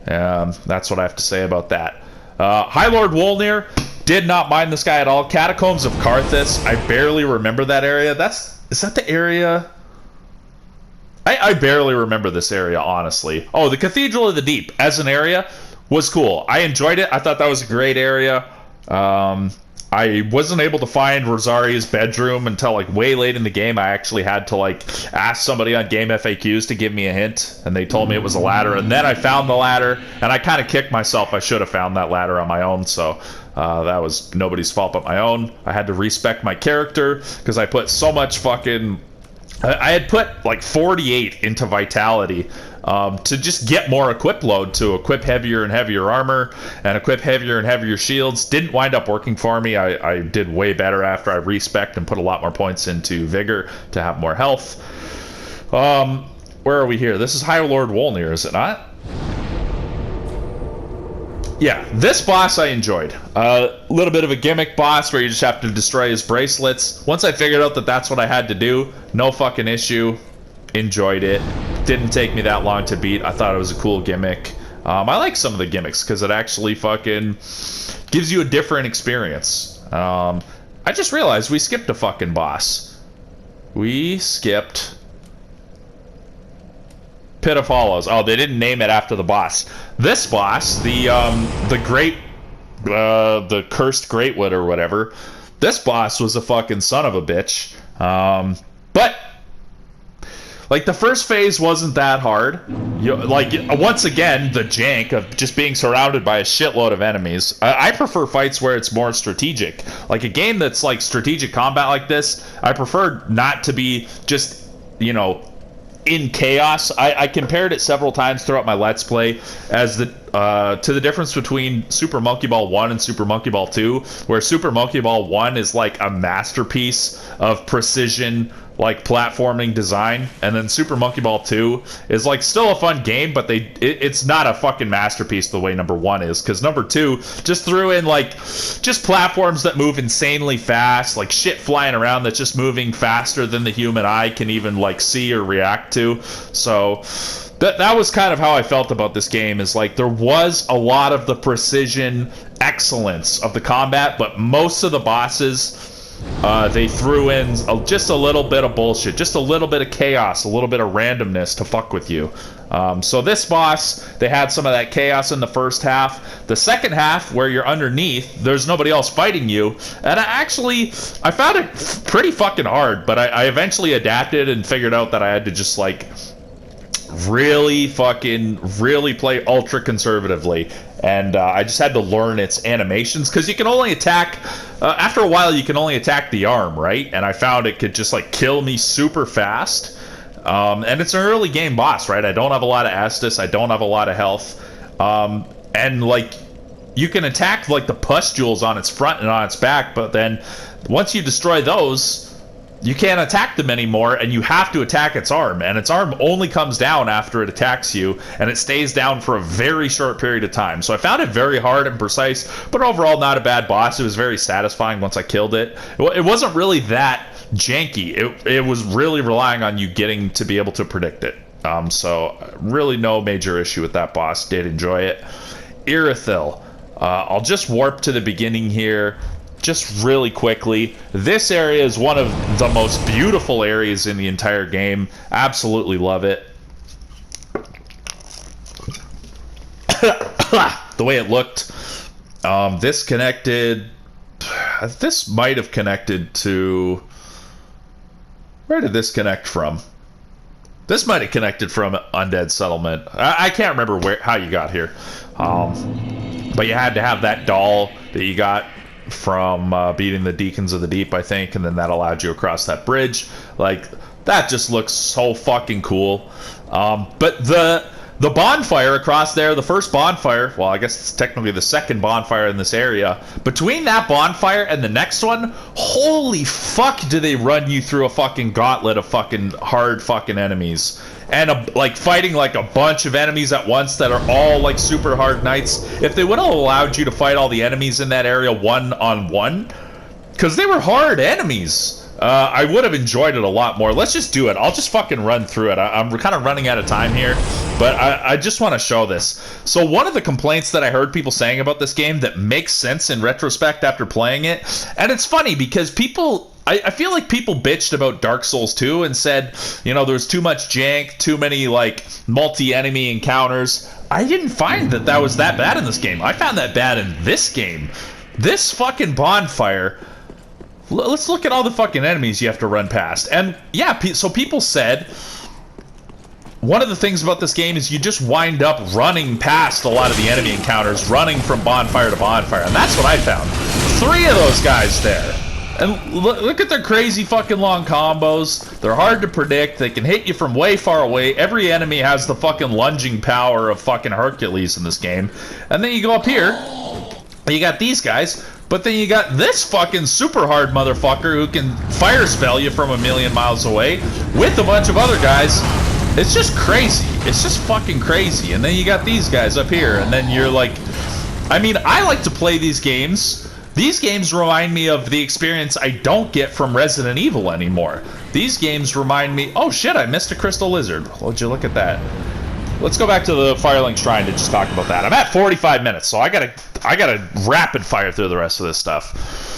Speaker 1: That's what I have to say about that. High Lord Wolnir, did not mind this guy at all. Catacombs of Karthus, I barely remember that area. Is that the area? I barely remember this area, honestly. Oh, the Cathedral of the Deep as an area was cool. I enjoyed it. I thought that was a great area. I wasn't able to find Rosaria's bedroom until like way late in the game. I actually had to like ask somebody on Game FAQs to give me a hint, and they told me it was a ladder. And then I found the ladder, and I kind of kicked myself. I should have found that ladder on my own. So that was nobody's fault but my own. I had to respec my character because I put so much fucking. I had put like 48 into Vitality to just get more equip load to equip heavier and heavier armor and equip heavier and heavier shields. Didn't wind up working for me. I did way better after I respec'd and put a lot more points into Vigor to have more health. Where are we here? This is High Lord Wolnir, is it not? Yeah, this boss I enjoyed. A little bit of a gimmick boss where you just have to destroy his bracelets. Once I figured out that that's what I had to do, no fucking issue. Enjoyed it. Didn't take me that long to beat. I thought it was a cool gimmick. I like some of the gimmicks because it actually fucking gives you a different experience. I just realized we skipped a fucking boss. We skipped Pit of Hollows. Oh, they didn't name it after the boss. This boss, the cursed Greatwood or whatever, this boss was a fucking son of a bitch. But like the first phase wasn't that hard. Once again, the jank of just being surrounded by a shitload of enemies. I prefer fights where it's more strategic. Like a game that's like strategic combat like this, I prefer not to be just, you know, in chaos. I compared it several times throughout my Let's Play as to the difference between Super Monkey Ball 1 and Super Monkey Ball 2, where Super Monkey Ball 1 is like a masterpiece of precision, like platforming design, and then Super Monkey Ball 2 is like still a fun game, but it's not a fucking masterpiece the way number 1 is, because number 2 just threw in like just platforms that move insanely fast, like shit flying around that's just moving faster than the human eye can even like see or react to. So that was kind of how I felt about this game, is like there was a lot of the precision excellence of the combat, but most of the bosses they threw in just a little bit of bullshit, just a little bit of chaos, a little bit of randomness to fuck with you. So this boss, they had some of that chaos in the first half. The second half, where you're underneath, there's nobody else fighting you. And I found it pretty fucking hard, but I eventually adapted and figured out that I had to just like really play ultra conservatively, and I just had to learn its animations, because you can only attack after a while you can only attack the arm, right? And I found it could just like kill me super fast, and it's an early game boss, right? I don't have a lot of Estus, I don't have a lot of health, and like you can attack like the pustules on its front and on its back, but then once you destroy those, you can't attack them anymore, and you have to attack its arm, and its arm only comes down after it attacks you, and it stays down for a very short period of time. So I found it very hard and precise, but overall not a bad boss. It was very satisfying once I killed it. It wasn't really that janky. It was really relying on you getting to be able to predict it. So really no major issue with that boss. Did enjoy it. Irithyll. I'll just warp to the beginning here. Just really quickly, this area is one of the most beautiful areas in the entire game. Absolutely love it. The way it looked. This might have connected to... Where did this connect from? This might have connected from Undead Settlement. I can't remember how you got here. But you had to have that doll that you got from beating the Deacons of the Deep, I think, and then that allowed you across that bridge. Like, that just looks so fucking cool. But the bonfire across there, the first bonfire, well, I guess it's technically the second bonfire in this area, between that bonfire and the next one, holy fuck, do they run you through a fucking gauntlet of fucking hard fucking enemies. And like fighting like a bunch of enemies at once that are all like super hard knights. If they would have allowed you to fight all the enemies in that area one-on-one, because they were hard enemies, I would have enjoyed it a lot more. Let's just do it. I'll just fucking run through it. I'm kind of running out of time here, but I just want to show this. So one of the complaints that I heard people saying about this game that makes sense in retrospect after playing it, and it's funny because people... I feel like people bitched about Dark Souls 2 and said, you know, there's too much jank, too many, like, multi-enemy encounters. I didn't find that was that bad in this game. I found that bad in this game. This fucking bonfire. Let's look at all the fucking enemies you have to run past. And yeah, so people said one of the things about this game is you just wind up running past a lot of the enemy encounters, running from bonfire to bonfire. And that's what I found. 3 of those guys there. And look at their crazy fucking long combos. They're hard to predict. They can hit you from way far away. Every enemy has the fucking lunging power of fucking Hercules in this game. And then you go up here, and you got these guys, but then you got this fucking super hard motherfucker who can fire spell you from a million miles away with a bunch of other guys. It's just crazy. It's just fucking crazy. And then you got these guys up here, and then you're like... I mean, I like to play these games. These games remind me of the experience I don't get from Resident Evil anymore. These games remind me... Oh shit, I missed a crystal lizard. Would you look at that? Let's go back to the Firelink Shrine to just talk about that. I'm at 45 minutes, so I gotta rapid fire through the rest of this stuff.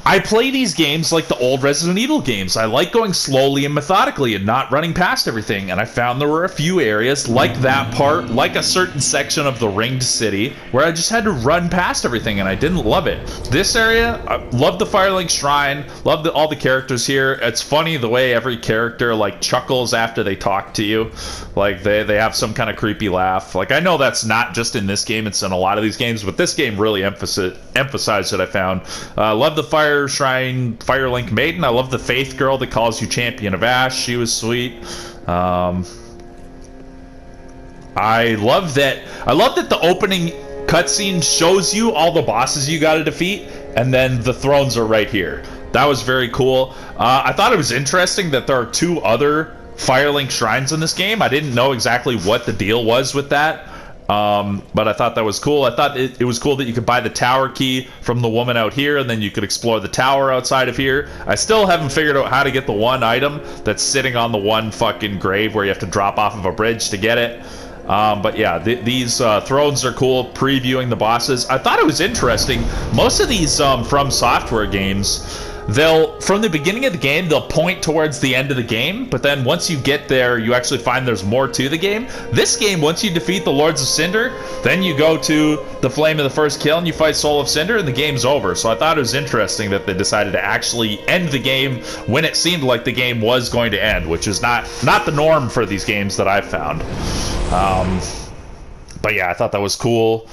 Speaker 1: I play these games like the old Resident Evil games. I like going slowly and methodically and not running past everything. And I found there were a few areas like that part, like a certain section of the Ringed City, where I just had to run past everything and I didn't love it. This area, I love the Firelink Shrine, love all the characters here. It's funny the way every character like chuckles after they talk to you. Like they have some kind of creepy laugh. Like I know that's not just in this game, it's in a lot of these games, but this game really emphasized it, I found. Love the Shrine Firelink Maiden. I love the Faith girl that calls you Champion of Ash. She was sweet. I love that the opening cutscene shows you all the bosses you got to defeat, and then the thrones are right here. That was very cool. I thought it was interesting that there are 2 other Firelink Shrines in this game. I didn't know exactly what the deal was with that. But I thought that was cool. I thought it was cool that you could buy the tower key from the woman out here, and then you could explore the tower outside of here. I still haven't figured out how to get the one item that's sitting on the one fucking grave where you have to drop off of a bridge to get it. But yeah, these thrones are cool. Previewing the bosses, I thought it was interesting. Most of these From Software games, from the beginning of the game, they'll point towards the end of the game, but then once you get there, you actually find there's more to the game. This game, once you defeat the Lords of Cinder, then you go to the Flame of the First Kill and you fight Soul of Cinder, and the game's over. So I thought it was interesting that they decided to actually end the game when it seemed like the game was going to end, which is not the norm for these games that I've found. But yeah, I thought that was cool.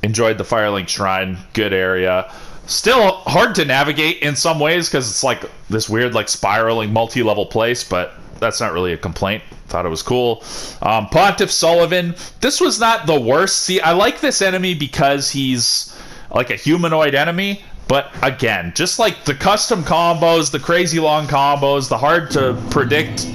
Speaker 1: Enjoyed the Firelink Shrine. Good area. Still hard to navigate in some ways because it's like this weird like spiraling multi-level place, but that's not really a complaint. Thought it was cool. Pontiff Sullivan, this was not the worst. See, I like this enemy because he's like a humanoid enemy, but again, just like the custom combos, the crazy long combos, the hard to predict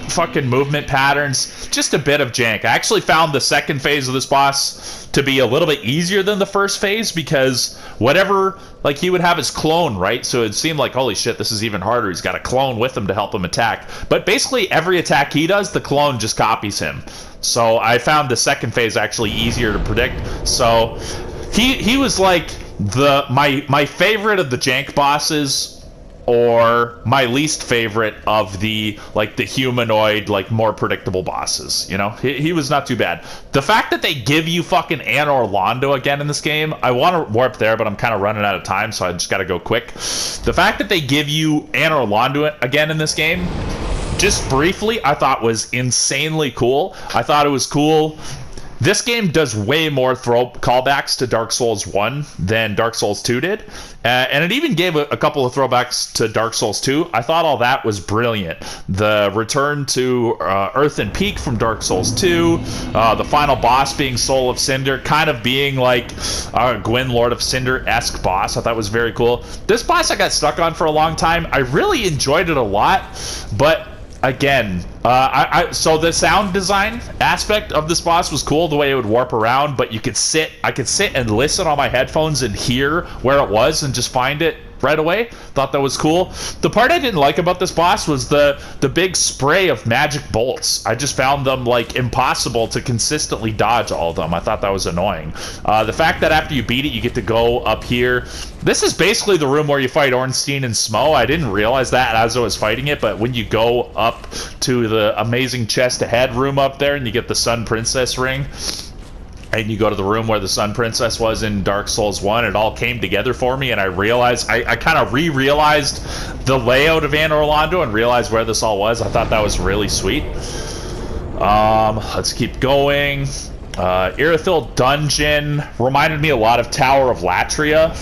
Speaker 1: fucking movement patterns, just a bit of jank. I actually found the second phase of this boss to be a little bit easier than the first phase because whatever, like he would have his clone, right? So it seemed like, holy shit, this is even harder. He's got a clone with him to help him attack. But basically every attack he does, the clone just copies him. So I found the second phase actually easier to predict. So he was like my favorite of the jank bosses, or my least favorite of the humanoid, like more predictable bosses. You know, he was not too bad. The fact that they give you fucking Anor Londo again in this game, I want to warp there, but I'm kind of running out of time, so I just got to go quick. The fact that they give you Anor Londo again in this game, just briefly, I thought was insanely cool. I thought it was cool. This game does way more callbacks to Dark Souls 1 than Dark Souls 2 did. And it even gave a couple of throwbacks to Dark Souls 2. I thought all that was brilliant. The return to Earthen Peak from Dark Souls 2. The final boss being Soul of Cinder, kind of being like Gwyn Lord of Cinder-esque boss. I thought was very cool. This boss I got stuck on for a long time. I really enjoyed it a lot, but again, so the sound design aspect of this boss was cool, the way it would warp around, but I could sit and listen on my headphones and hear where it was and just find it right away. Thought that was cool. The part I didn't like about this boss was the big spray of magic bolts. I just found them like impossible to consistently dodge all of them. I thought that was annoying. The fact that after you beat it, you get to go up here. This is basically the room where you fight Ornstein and Smough. I didn't realize that as I was fighting it, but when you go up to the amazing chest ahead room up there and you get the Sun Princess ring, and you go to the room where the Sun Princess was in Dark Souls 1, it all came together for me, and I realized, I kind of re-realized the layout of Anor Londo and realized where this all was. I thought that was really sweet. Let's keep going. Irithyll Dungeon reminded me a lot of Tower of Latria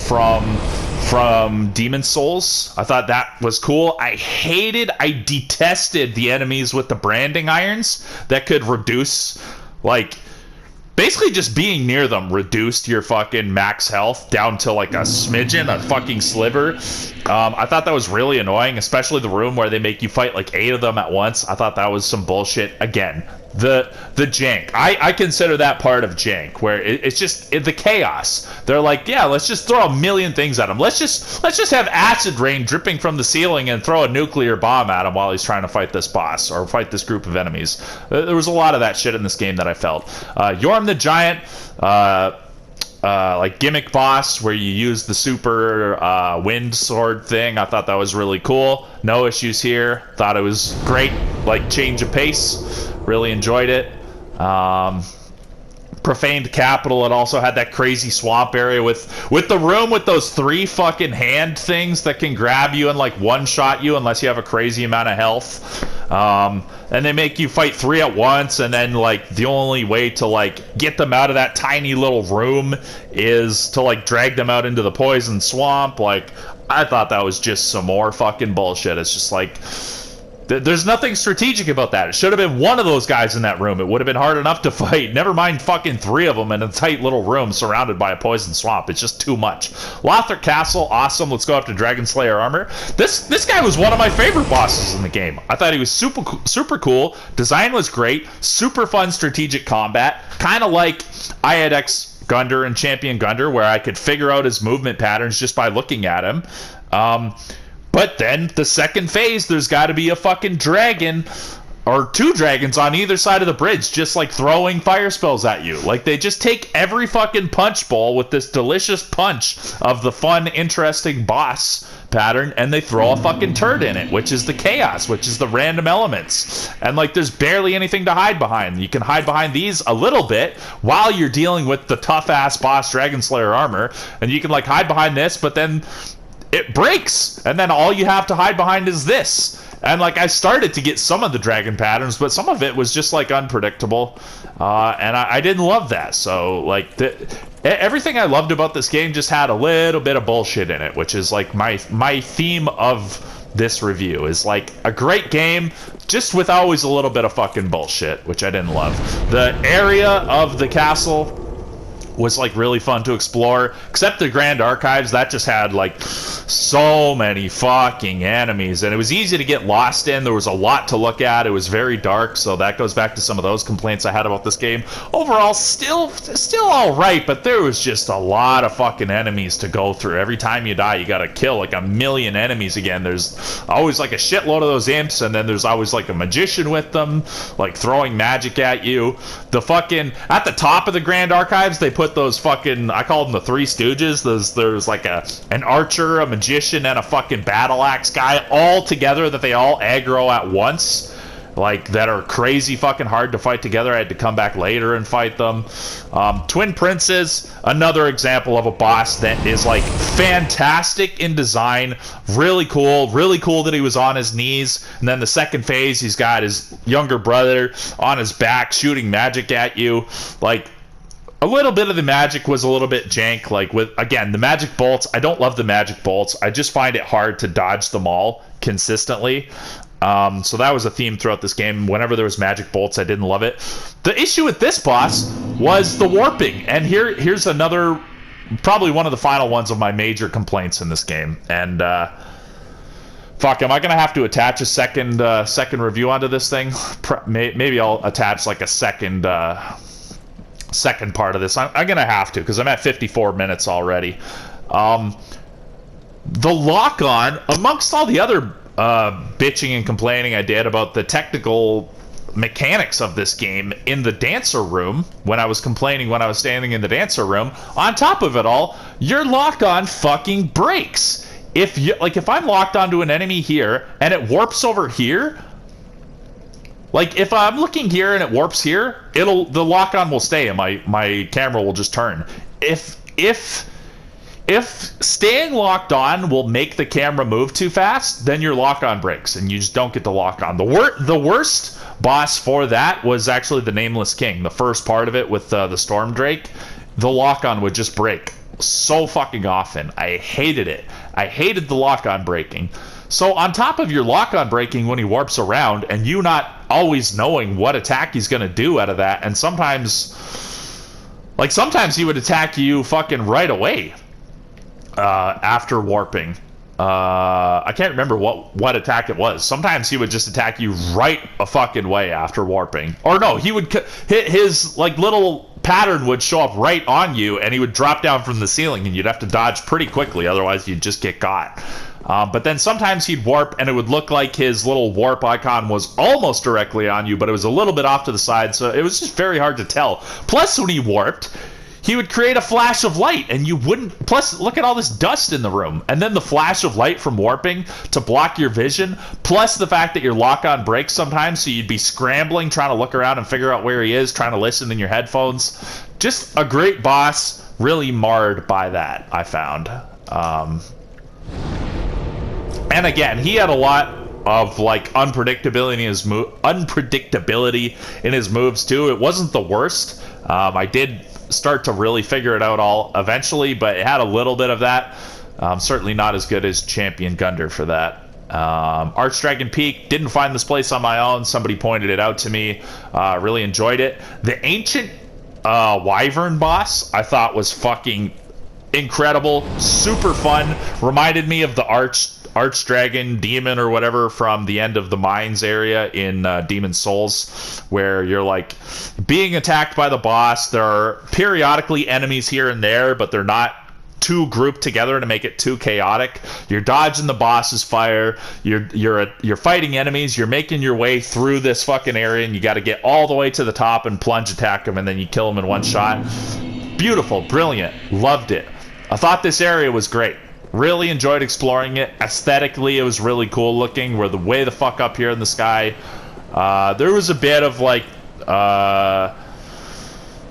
Speaker 1: from Demon Souls. I thought that was cool. I detested the enemies with the branding irons that could reduce, like, basically just being near them reduced your fucking max health down to like a smidgen, a fucking sliver. I thought that was really annoying, especially the room where they make you fight like 8 of them at once. I thought that was some bullshit. Again, the jank. I consider that part of jank, where it's just the chaos. They're like, yeah, let's just throw a million things at him. Let's just have acid rain dripping from the ceiling and throw a nuclear bomb at him while he's trying to fight this boss or fight this group of enemies. There was a lot of that shit in this game that I felt. Yorm the Giant, like gimmick boss where you use the super wind sword thing. I thought that was really cool. No issues here. Thought it was great, like change of pace. Really enjoyed it. Profaned Capital, it also had that crazy swamp area with the room with those 3 fucking hand things that can grab you and like one-shot you unless you have a crazy amount of health. And they make you fight 3 at once, and then like the only way to like get them out of that tiny little room is to like drag them out into the poison swamp. Like, I thought that was just some more fucking bullshit. It's just like, there's nothing strategic about that. It should have been one of those guys in that room. It would have been hard enough to fight. Never mind fucking 3 of them in a tight little room surrounded by a poison swamp. It's just too much. Lothric Castle, awesome. Let's go up to Dragon Slayer Armor. This guy was one of my favorite bosses in the game. I thought he was super cool. Design was great. Super fun strategic combat. Kind of like IADX Gunder and Champion Gunder, where I could figure out his movement patterns just by looking at him. But then the second phase, there's got to be a fucking dragon or 2 dragons on either side of the bridge, just like throwing fire spells at you. Like, they just take every fucking punch bowl with this delicious punch of the fun, interesting boss pattern, and they throw a fucking turd in it, which is the chaos, which is the random elements. And like, there's barely anything to hide behind. You can hide behind these a little bit while you're dealing with the tough ass boss Dragon Slayer Armor, and you can like hide behind this, but then it breaks, and then all you have to hide behind is this. And like, I started to get some of the dragon patterns, but some of it was just like unpredictable, and I didn't love that. So like, everything I loved about this game just had a little bit of bullshit in it, which is like my theme of this review is like a great game just with always a little bit of fucking bullshit, which I didn't love. The area of the castle was like really fun to explore, except the Grand Archives. That just had like so many fucking enemies, and it was easy to get lost in. There was a lot to look at. It was very dark, so that goes back to some of those complaints I had about this game. Overall, still all right, but there was just a lot of fucking enemies to go through. Every time you die, you gotta kill like a million enemies again. There's always like a shitload of those imps, and then there's always like a magician with them, like throwing magic at you. The fucking, at the top of the Grand Archives, they put those fucking, I call them the 3 Stooges. There's like an archer, a magician, and a fucking battle axe guy all together that they all aggro at once, like, that are crazy fucking hard to fight together. I had to come back later and fight them. Twin Princes, another example of a boss that is like fantastic in design, really cool that he was on his knees, and then the second phase, he's got his younger brother on his back shooting magic at you. Like, a little bit of the magic was a little bit jank, like with, again, the magic bolts. I don't love the magic bolts. I just find it hard to dodge them all consistently. So that was a theme throughout this game. Whenever there was magic bolts, I didn't love it. The issue with this boss was the warping. And here's another, probably one of the final ones of my major complaints in this game. And fuck, am I going to have to attach a second review onto this thing? Maybe I'll attach like a second part of this. I'm gonna have to, because I'm at 54 minutes already. The lock-on, amongst all the other bitching and complaining I did about the technical mechanics of this game in the dancer room, when I was complaining when I was standing in the dancer room, on top of it all, your lock-on fucking breaks. If I'm locked onto an enemy here and it warps over here, Like, if I'm looking here and it warps here, the lock-on will stay and my camera will just turn. If staying locked on will make the camera move too fast, then your lock-on breaks and you just don't get the lock-on. The worst boss for that was actually the Nameless King. The first part of it with the Storm Drake, the lock-on would just break so fucking often. I hated it. I hated the lock-on breaking. So on top of your lock-on breaking when he warps around and you not always knowing what attack he's going to do out of that, and sometimes he would attack you fucking right away after warping. I can't remember what attack it was. Sometimes he would just attack you right a fucking way after warping. Or no, he would hit his like little pattern would show up right on you and he would drop down from the ceiling and you'd have to dodge pretty quickly, otherwise you'd just get got. But then sometimes he'd warp and it would look like his little warp icon was almost directly on you, but it was a little bit off to the side, so it was just very hard to tell. Plus, when he warped, he would create a flash of light and you wouldn't... Plus, look at all this dust in the room. And then the flash of light from warping to block your vision, plus the fact that your lock-on breaks sometimes, so you'd be scrambling, trying to look around and figure out where he is, trying to listen in your headphones. Just a great boss, really marred by that, I found. And again, he had a lot of like unpredictability in his moves too. It wasn't the worst. I did start to really figure it out all eventually, but it had a little bit of that. Certainly not as good as Champion Gunder for that. Archdragon Peak, didn't find this place on my own. Somebody pointed it out to me. Really enjoyed it. The Ancient Wyvern boss I thought was fucking incredible, super fun. Reminded me of the Archdragon Demon or whatever from the end of the Mines area in Demon Souls, where you're like being attacked by the boss. There are periodically enemies here and there, but they're not too grouped together to make it too chaotic. You're dodging the boss's fire. You're fighting enemies. You're making your way through this fucking area, and you got to get all the way to the top and plunge attack them, and then you kill them in one shot. Beautiful, brilliant, loved it. I thought this area was great. Really enjoyed exploring it. Aesthetically, it was really cool looking. We're the way the fuck up here in the sky. There was a bit of like... there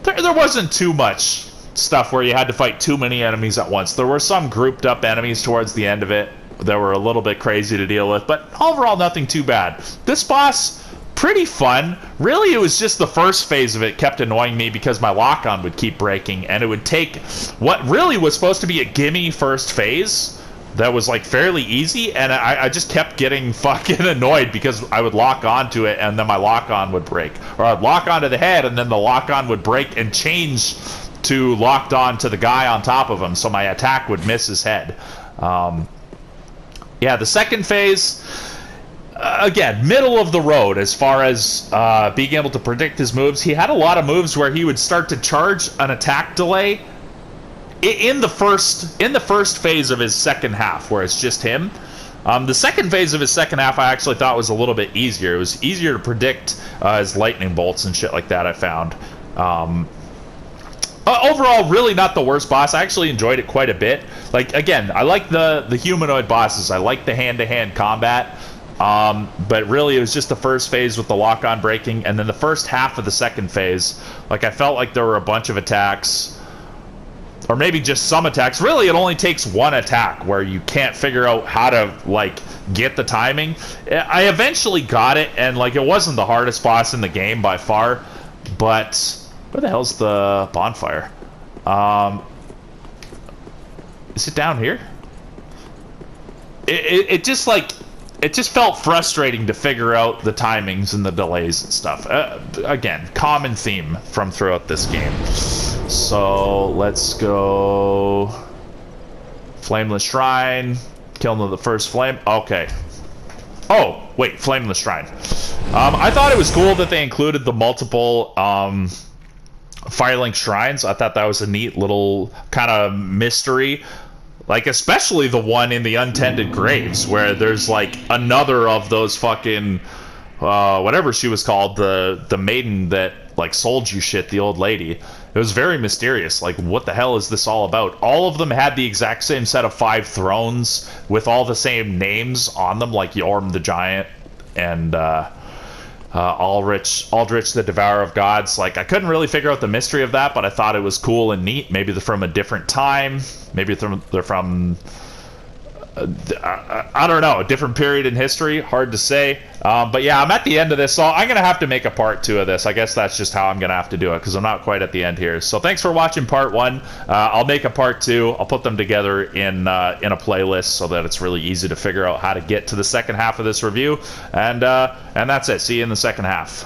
Speaker 1: wasn't too much stuff where you had to fight too many enemies at once. There were some grouped up enemies towards the end of it that were a little bit crazy to deal with, but overall nothing too bad. This boss, pretty fun. Really, it was just the first phase of it kept annoying me because my lock-on would keep breaking, and it would take what really was supposed to be a gimme first phase that was like fairly easy, and I just kept getting fucking annoyed because I would lock onto it and then my lock-on would break. Or I'd lock onto the head and then the lock-on would break and change to locked on to the guy on top of him, so my attack would miss his head. Yeah, the second phase, again, middle of the road as far as being able to predict his moves. He had a lot of moves where he would start to charge an attack delay in the first phase of his second half, where it's just him. The second phase of his second half I actually thought was a little bit easier. It was easier to predict his lightning bolts and shit like that, I found. Overall, really not the worst boss. I actually enjoyed it quite a bit. Like, again, I like the humanoid bosses. I like the hand-to-hand combat. But really, it was just the first phase with the lock-on breaking, and then the first half of the second phase. Like, I felt like there were a bunch of attacks, or maybe just some attacks. Really, it only takes one attack where you can't figure out how to, like, get the timing. I eventually got it, and, like, it wasn't the hardest boss in the game by far, but... Where the hell's the bonfire? Is it down here? It just like... It just felt frustrating to figure out the timings and the delays and stuff. Again, common theme from throughout this game. So, let's go... Flameless Shrine. Killing the first flame. Okay. Oh, wait, Flameless Shrine. I thought it was cool that they included the multiple... Firelink shrines. I thought that was a neat little kind of mystery, like especially the one in the Untended Graves, where there's like another of those fucking whatever she was called, the maiden that like sold you shit, the old lady. It was very mysterious. Like, what the hell is this all about? All of them had the exact same set of 5 thrones with all the same names on them, like Yorm the Giant and Aldrich the Devourer of Gods. Like, I couldn't really figure out the mystery of that, but I thought it was cool and neat. Maybe they're from a different time. Maybe they're from I don't know, a different period in history. Hard to say. But yeah, I'm at the end of this, so I'm going to have to make a part 2 of this. I guess that's just how I'm going to have to do it, because I'm not quite at the end here. So thanks for watching part 1. I'll make a part 2. I'll put them together in a playlist so that it's really easy to figure out how to get to the second half of this review. And that's it. See you in the second half.